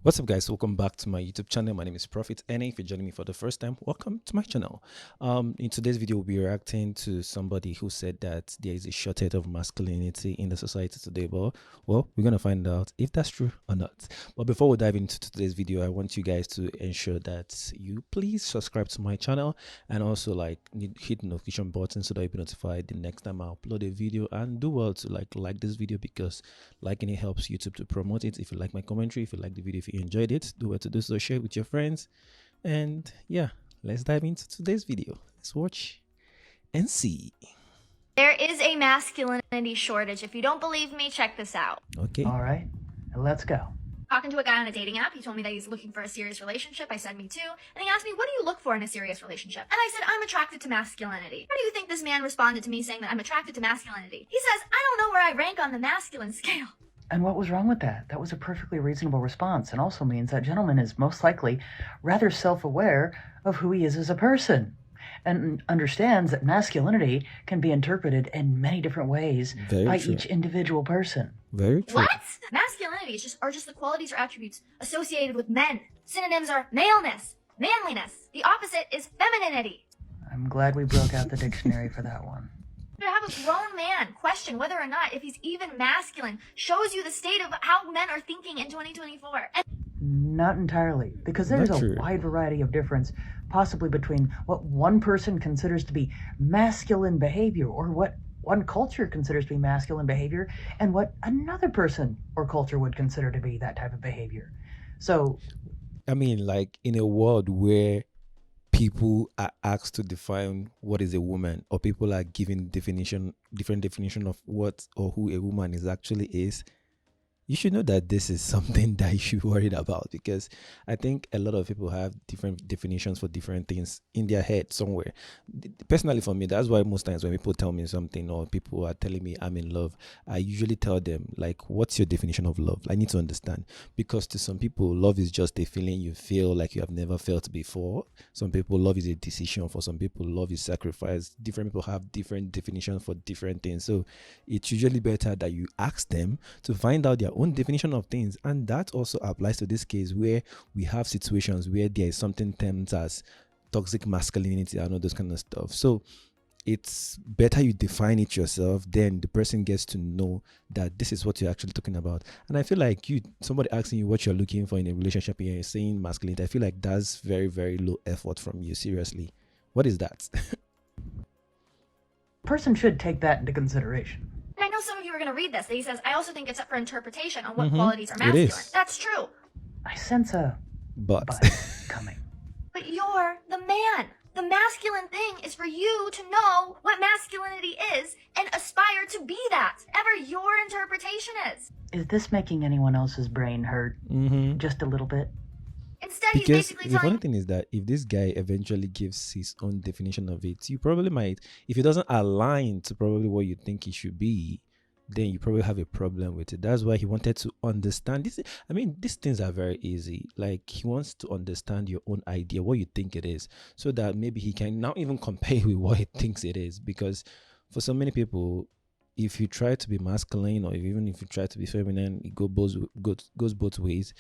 What's up, guys? Welcome back to my YouTube channel. My name is Profit Eneh. If you're joining me for the first time, welcome to my channel. In today's video, we'll be reacting to somebody who said that there is a shortage of masculinity in the society today. Well, we're gonna find out if that's true or not. But before we dive into today's video, I want you guys to ensure that you please subscribe to my channel and also hit the notification button so that you'll be notified the next time I upload a video. And do well to like this video because liking it helps YouTube to promote it. If you like my commentary, if you like the video, if you enjoyed it, do well to do so, share it with your friends. And yeah, let's dive into today's video. Let's watch and see. There is a masculinity shortage. If you don't believe me, check this out. Okay. All right, let's go. Talking to a guy on a dating app, he told me that he's looking for a serious relationship. I said, me too. And he asked me, what do you look for in a serious relationship? And I said, I'm attracted to masculinity. How do you think this man responded to me saying that I'm attracted to masculinity? He says, I don't know where I rank on the masculine scale. And what was wrong with that? That was a perfectly reasonable response, and also means that gentleman is most likely rather self-aware of who he is as a person, and understands that masculinity can be interpreted in many different ways by each individual person. Very true. What? Masculinity are just the qualities or attributes associated with men. Synonyms are maleness, manliness. The opposite is femininity. I'm glad we broke out the dictionary for that one. To have a grown man question whether or not if he's even masculine shows you the state of how men are thinking in 2024. And Not entirely, because there's a wide variety of difference, possibly between what one person considers to be masculine behavior, or what one culture considers to be masculine behavior, and what another person or culture would consider to be that type of behavior. So, I mean, like in a world where people are asked to define what is a woman, or people are given different definition of what or who a woman is actually is, you should know that this is something that you should be worried about, because I think a lot of people have different definitions for different things in their head somewhere. Personally, for me, that's why most times when people tell me something or people are telling me I'm in love, I usually tell them, like, what's your definition of love? I need to understand, because to some people, love is just a feeling you feel like you have never felt before. Some people, love is a decision. For some people, love is sacrifice. Different people have different definitions for different things. So it's usually better that you ask them to find out their own definition of things. And that also applies to this case where we have situations where there is something termed as toxic masculinity and all those kind of stuff. So it's better you define it yourself, then the person gets to know that this is what you're actually talking about. And I feel like somebody asking you what you're looking for in a relationship and you're saying masculinity, I feel like that's very, very low effort from you. Seriously, what is that? person should take that into consideration. I know some of you are going to read this. That he says, I also think it's up for interpretation on what qualities are masculine. That's true. I sense a but coming. But you're the man. The masculine thing is for you to know what masculinity is and aspire to be that, whatever your interpretation is. Is this making anyone else's brain hurt just a little bit? Instead, because he's basically the telling funny thing is that if this guy eventually gives his own definition of it, you probably might, if it doesn't align to probably what you think it should be, then you probably have a problem with it. That's why he wanted to understand this. I mean, these things are very easy. Like, he wants to understand your own idea, what you think it is, so that maybe he can now even compare with what he thinks it is. Because for so many people, if you try to be masculine, or even if you try to be feminine, it goes both ways.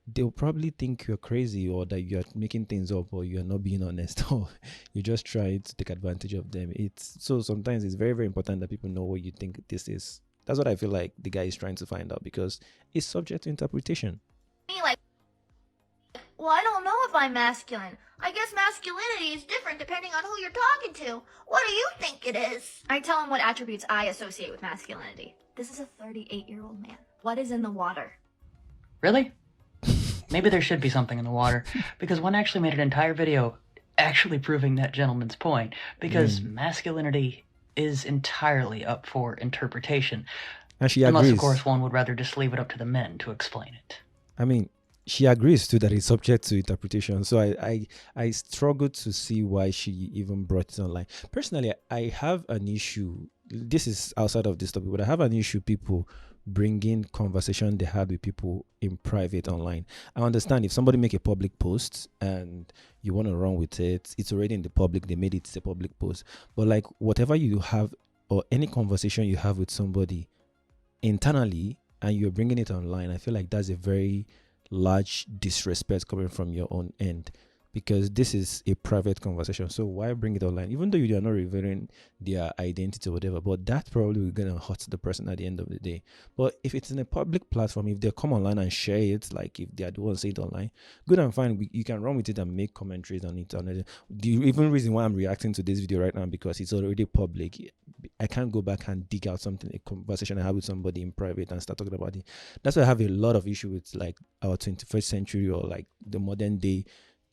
They'll probably think you're crazy, or that you're making things up, or you're not being honest, or you're just trying to take advantage of them. So sometimes it's very, very important that people know what you think this is. That's what I feel like the guy is trying to find out, because it's subject to interpretation. like, well, I don't know if I'm masculine. I guess masculinity is different depending on who you're talking to. What do you think it is? I tell him what attributes I associate with masculinity. This is a 38-year-old man. What is in the water? Really? Maybe there should be something in the water, because one actually made an entire video actually proving that gentleman's point, because masculinity is entirely up for interpretation. And she Unless, agrees. of course, one would rather just leave it up to the men to explain it. I mean, she agrees too that it's subject to interpretation. So I struggle to see why she even brought it online. Personally, I have an issue. This is outside of this topic, but I have an issue people bringing conversation they had with people in private online. I understand if somebody make a public post and you want to run with it, it's already in the public, they made it a public post. But like, whatever you have, or any conversation you have with somebody internally and you're bringing it online, I feel like that's a very large disrespect coming from your own end, because this is a private conversation. So why bring it online? Even though you are not revealing their identity or whatever, but that probably gonna hurt the person at the end of the day. But if it's in a public platform, if they come online and share it, like if they are the ones saying it online, good and fine. You can run with it and make commentaries on it. The even reason why I'm reacting to this video right now, because it's already public. I can't go back and dig out something, a conversation I have with somebody in private, and start talking about it. That's why I have a lot of issue with like our 21st century or like the modern day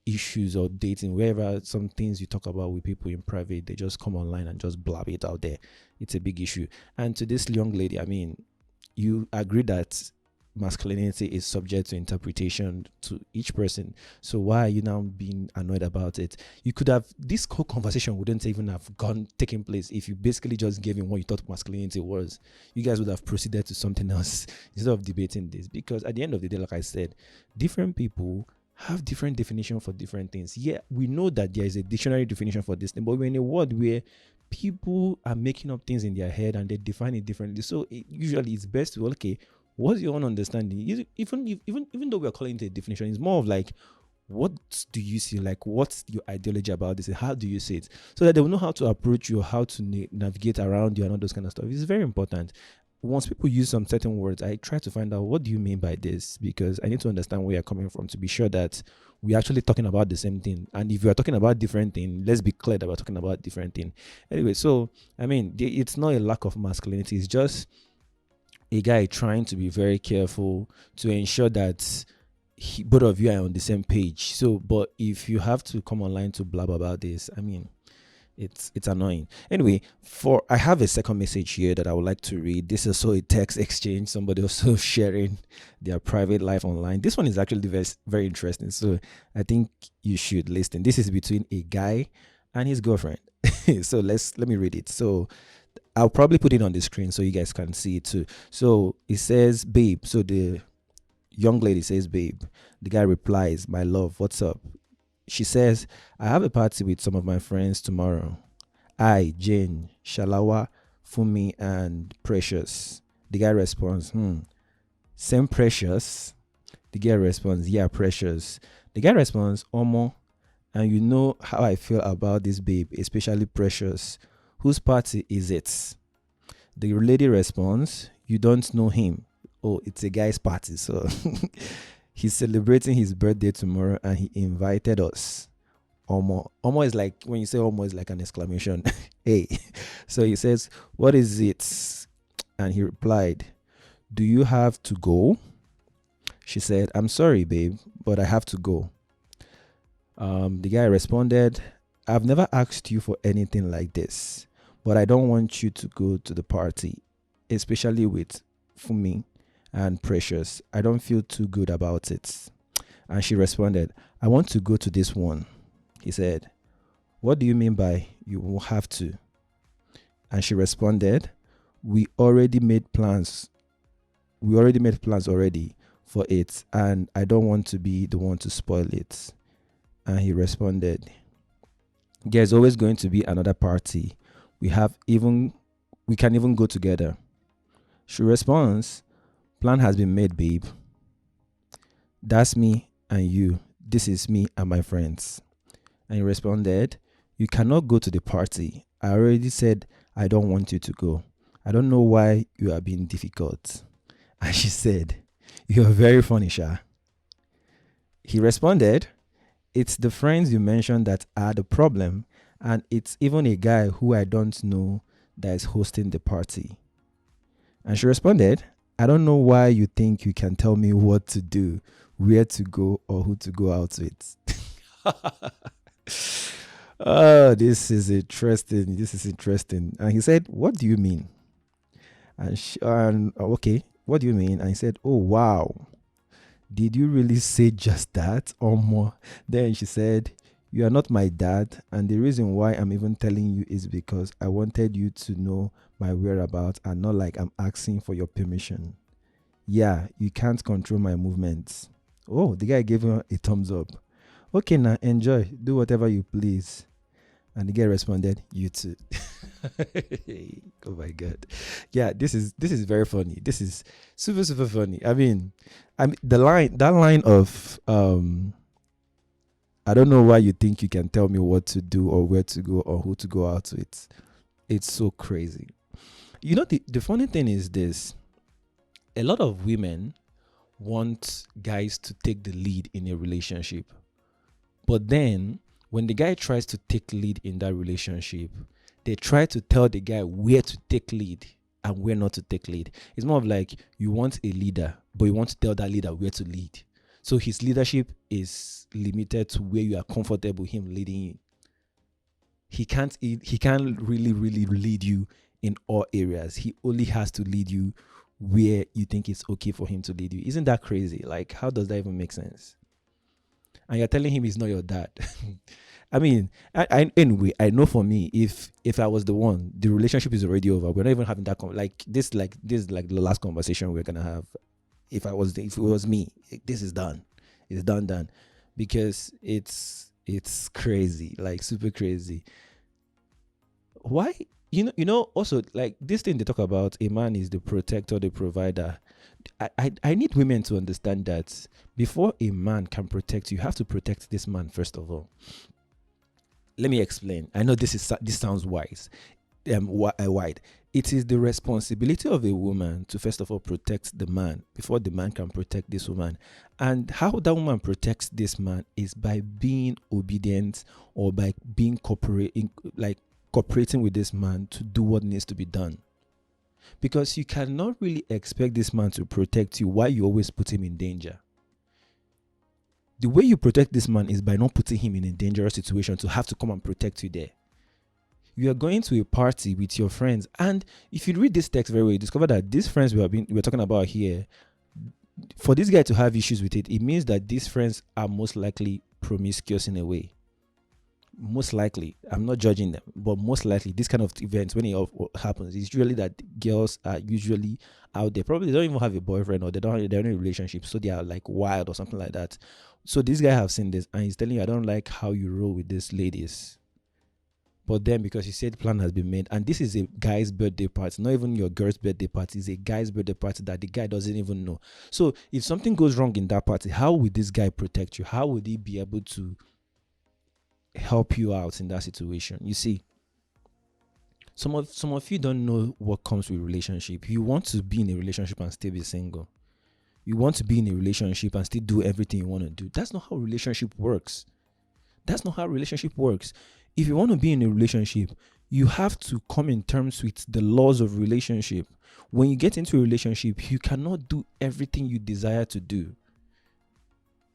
issues or dating, wherever some things you talk about with people in private, they just come online and just blab it out there. It's a big issue. And to this young lady, I mean, you agree that masculinity is subject to interpretation to each person. So why are you now being annoyed about it? You could have, this whole conversation wouldn't even have taken place if you basically just gave him what you thought masculinity was. You guys would have proceeded to something else instead of debating this, because at the end of the day, like I said, different people have different definition for different things. Yeah, we know that there is a dictionary definition for this thing, but we're in a world where people are making up things in their head and they define it differently. So usually it's best to, okay, what's your own understanding? Even though we're calling it a definition, it's more of like, what do you see? Like, what's your ideology about this? And how do you see it? So that they will know how to approach you, how to navigate around you, and all those kind of stuff. It's very important. Once people use some certain words, I try to find out, what do you mean by this? Because I need to understand where you're coming from to be sure that we're actually talking about the same thing. And if we're talking about different thing, let's be clear that we're talking about different thing. Anyway, so I mean, it's not a lack of masculinity. It's just a guy trying to be very careful to ensure that both of you are on the same page. So, but if you have to come online to blab about this, I mean, it's annoying. Anyway, I have a second message here that I would like to read. This is also a text exchange. Somebody also sharing their private life online. This one is actually very, very interesting. So I think you should listen. This is between a guy and his girlfriend. So let me read it. So I'll probably put it on the screen so you guys can see it too. So it says, babe. So the young lady says, babe. The guy replies, my love, what's up? She says, I have a party with some of my friends tomorrow. I, Jane, Shalawa, Fumi, and Precious. The guy responds, same Precious? The girl responds, yeah, Precious. The guy responds, Omo, and you know how I feel about this babe, especially Precious. Whose party is it? The lady responds, you don't know him. Oh, it's a guy's party, so he's celebrating his birthday tomorrow and he invited us. Omo. Omo is like, when you say Omo, is like an exclamation. Hey. So he says, what is it? And he replied, do you have to go? She said, I'm sorry, babe, but I have to go. The guy responded, I've never asked you for anything like this, but I don't want you to go to the party, especially with Fumi and Precious. I don't feel too good about it. And she responded, I want to go to this one. He said, what do you mean by you will have to? And she responded, we already made plans already for it, and I don't want to be the one to spoil it. And he responded, there's always going to be another party. We can even go together. She responds, plan has been made, babe. That's me and you. This is me and my friends. And he responded, you cannot go to the party. I already said I don't want you to go. I don't know why you are being difficult. And she said, you are very funny, Sha. He responded, it's the friends you mentioned that are the problem, and it's even a guy who I don't know that is hosting the party. And she responded, I don't know why you think you can tell me what to do, where to go, or who to go out with. Oh, this is interesting. And he said, what do you mean? And okay, what do you mean? And he said, oh, wow. Did you really say just that or more? Then she said, you are not my dad, and the reason why I'm even telling you is because I wanted you to know my whereabouts and not like I'm asking for your permission. Yeah, you can't control my movements. Oh, the guy gave her a thumbs up. Okay, now enjoy. Do whatever you please. And the guy responded, you too. Oh my god. Yeah, this is very funny. This is super super funny. I mean that line of I don't know why you think you can tell me what to do or where to go or who to go out with. It's so crazy. The funny thing is this: a lot of women want guys to take the lead in a relationship. But then when the guy tries to take lead in that relationship, they try to tell the guy where to take lead and where not to take lead. It's more of like you want a leader, but you want to tell that leader where to lead. So his leadership is limited to where you are comfortable him leading you. He can't really lead you in all areas. He only has to lead you where you think it's okay for him to lead you. Isn't that crazy? Like, how does that even make sense? And you're telling him he's not your dad. I mean, anyway, I know for me, if I was the one, the relationship is already over. We're not even having that this is like the last conversation we're gonna have. If it was me, this is done. It's done, because it's crazy, like super crazy. Why? Also, like this thing they talk about, a man is the protector, the provider. I need women to understand that before a man can protect you, you have to protect this man first of all. Let me explain. I know this sounds wide. It is the responsibility of a woman to first of all protect the man before the man can protect this woman. And how that woman protects this man is by being obedient or by being cooperating with this man to do what needs to be done. Because you cannot really expect this man to protect you while you always put him in danger. The way you protect this man is by not putting him in a dangerous situation to have to come and protect you there. You are going to a party with your friends, and if you read this text very well, you discover that these friends we're talking about here, for this guy to have issues with it, it means that these friends are most likely promiscuous in a way. Most likely, I'm not judging them, but most likely this kind of events, when it happens, it's usually that girls are usually out there. Probably they don't even have a boyfriend, or they're in a relationship, so they are like wild or something like that. So this guy have seen this and he's telling you, I don't like how you roll with these ladies. But then because you said plan has been made, and this is a guy's birthday party, not even your girl's birthday party, it's a guy's birthday party that the guy doesn't even know. So if something goes wrong in that party, how would this guy protect you? How would he be able to help you out in that situation? You see, some of you don't know what comes with relationship. You want to be in a relationship and still be single. You want to be in a relationship and still do everything you want to do. That's not how relationship works. That's not how relationship works. If you want to be in a relationship, you have to come in terms with the laws of relationship. When you get into a relationship, you cannot do everything you desire to do.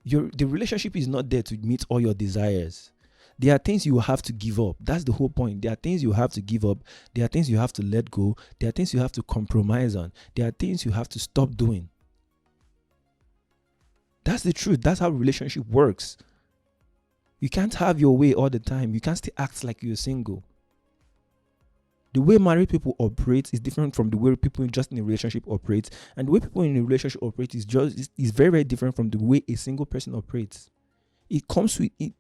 The relationship is not there to meet all your desires. There are things you have to give up. That's the whole point. There are things you have to give up. There are things you have to let go. There are things you have to compromise on. There are things you have to stop doing. That's the truth. That's how relationship works. You can't have your way all the time. You can't still act like you're single. The way married people operate is different from the way people just in a relationship operate. And the way people in a relationship operate is very, very different from the way a single person operates.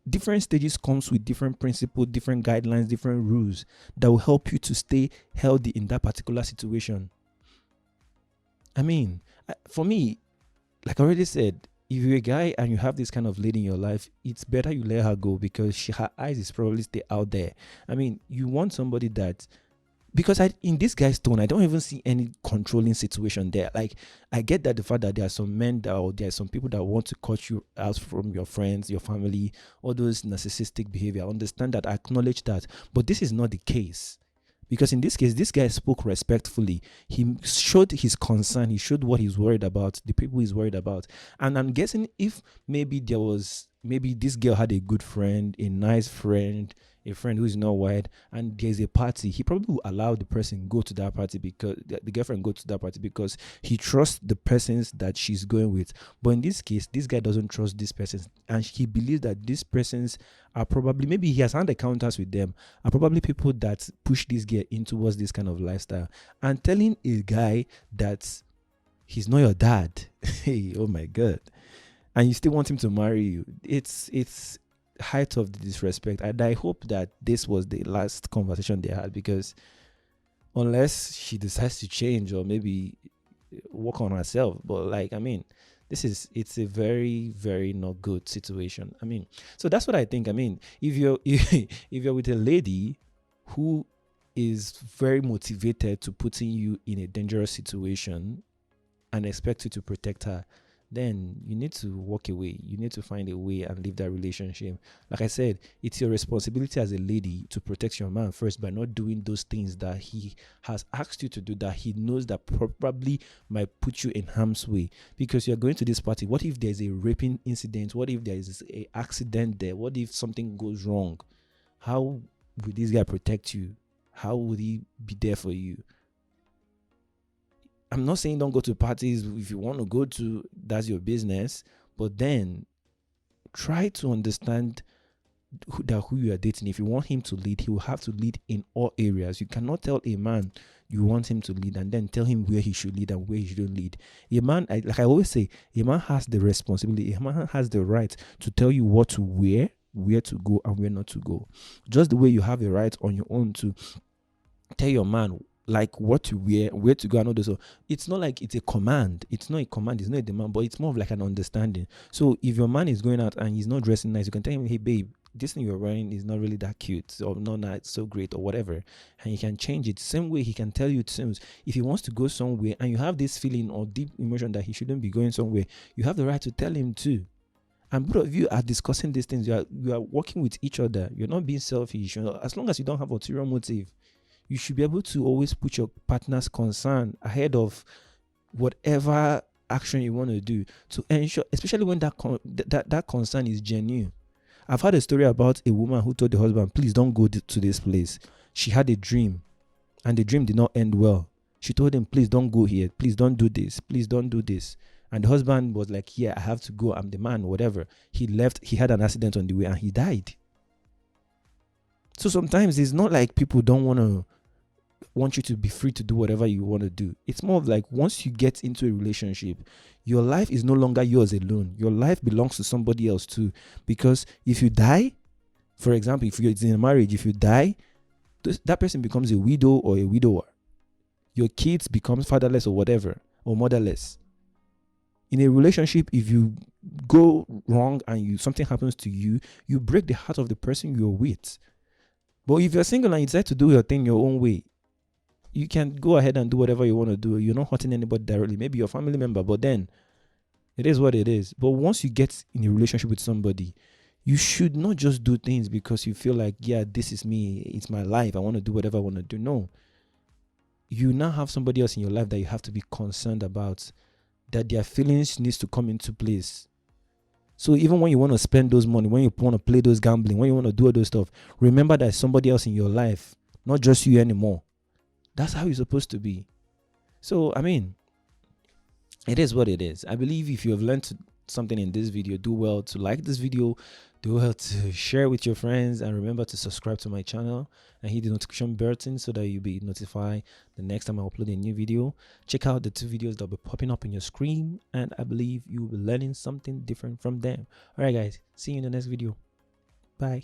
Different stages comes with different principles, different guidelines, different rules that will help you to stay healthy in that particular situation. I mean, for me, like I already said, if you're a guy and you have this kind of lady in your life, it's better you let her go because her eyes is probably stay out there. I mean, you want somebody that, because in this guy's tone, I don't even see any controlling situation there. Like, I get that the fact that there are some men or there are some people that want to cut you out from your friends, your family, all those narcissistic behavior. I understand that, I acknowledge that, but this is not the case. Because in this case, this guy spoke respectfully. He showed his concern. He showed what he's worried about, the people he's worried about. And I'm guessing if maybe this girl had a good friend, a nice friend, a friend who's not white, and there's a party, he probably will allow the person go to that party because the girlfriend go to that party because he trusts the persons that she's going with. But in this case, this guy doesn't trust these persons, and he believes that these persons are probably, maybe he has had encounters with them, are probably people that push this girl into towards this kind of lifestyle. And telling a guy that he's not your dad, hey, oh my God, and you still want him to marry you, it's height of the disrespect. And I hope that this was the last conversation they had, because unless she decides to change or maybe work on herself. But like, I mean, it's a very, very not good situation. I mean, so that's what I think. I mean, if you're if you're with a lady who is very motivated to putting you in a dangerous situation and expect you to protect her, then you need to walk away. You need to find a way and leave that relationship. Like I said, it's your responsibility as a lady to protect your man first by not doing those things that he has asked you to do, that he knows that probably might put you in harm's way. Because you're going to this party. What if there's a raping incident? What if there is a accident there? What if something goes wrong? How will this guy protect you? How would he be there for you? I'm not saying don't go to parties. If you want to go to, that's your business. But then try to understand who you are dating. If you want him to lead, he will have to lead in all areas. You cannot tell a man you want him to lead and then tell him where he should lead and where he shouldn't lead. A man, like I always say, a man has the responsibility, a man has the right to tell you what to wear, where to go, and where not to go. Just the way you have a right on your own to tell your man like what to wear, where to go, and all this. So it's not like it's a command. It's not a command. It's not a demand, but it's more of like an understanding. So if your man is going out and he's not dressing nice, you can tell him, "Hey, babe, this thing you're wearing is not really that cute, or not so great, or whatever," and you can change it. Same way he can tell you things. If he wants to go somewhere and you have this feeling or deep emotion that he shouldn't be going somewhere, you have the right to tell him too. And both of you are discussing these things. You are working with each other. You're not being selfish. As long as you don't have ulterior motive, you should be able to always put your partner's concern ahead of whatever action you want to do to ensure, especially when that concern is genuine. I've heard a story about a woman who told the husband, "Please don't go to this place." She had a dream and the dream did not end well. She told him, "Please don't go here. Please don't do this. Please don't do this." And the husband was like, "Yeah, I have to go. I'm the man, whatever." He left. He had an accident on the way and he died. So sometimes it's not like people don't want you to be free to do whatever you want to do. It's more of like, once you get into a relationship, your life is no longer yours alone. Your life belongs to somebody else too. Because if you die, for example, if you're in a marriage, if you die, that person becomes a widow or a widower. Your kids become fatherless or whatever, or motherless. In a relationship, if you go wrong and something happens to you, you break the heart of the person you're with. But if you're single and you decide to do your thing your own way, you can go ahead and do whatever you want to do. You're not hurting anybody directly. Maybe your family member, but then it is what it is. But once you get in a relationship with somebody, you should not just do things because you feel like, yeah, this is me. It's my life. I want to do whatever I want to do. No. You now have somebody else in your life that you have to be concerned about, that their feelings needs to come into place. So even when you want to spend those money, when you want to play those gambling, when you want to do all those stuff, remember that somebody else in your life, not just you anymore. That's how you're supposed to be. So, I mean, it is what it is. I believe if you have learned something in this video, do well to like this video, do well to share with your friends, and remember to subscribe to my channel and hit the notification button so that you'll be notified the next time I upload a new video. Check out the 2 videos that will be popping up on your screen, and I believe you will be learning something different from them. All right, guys, see you in the next video. Bye.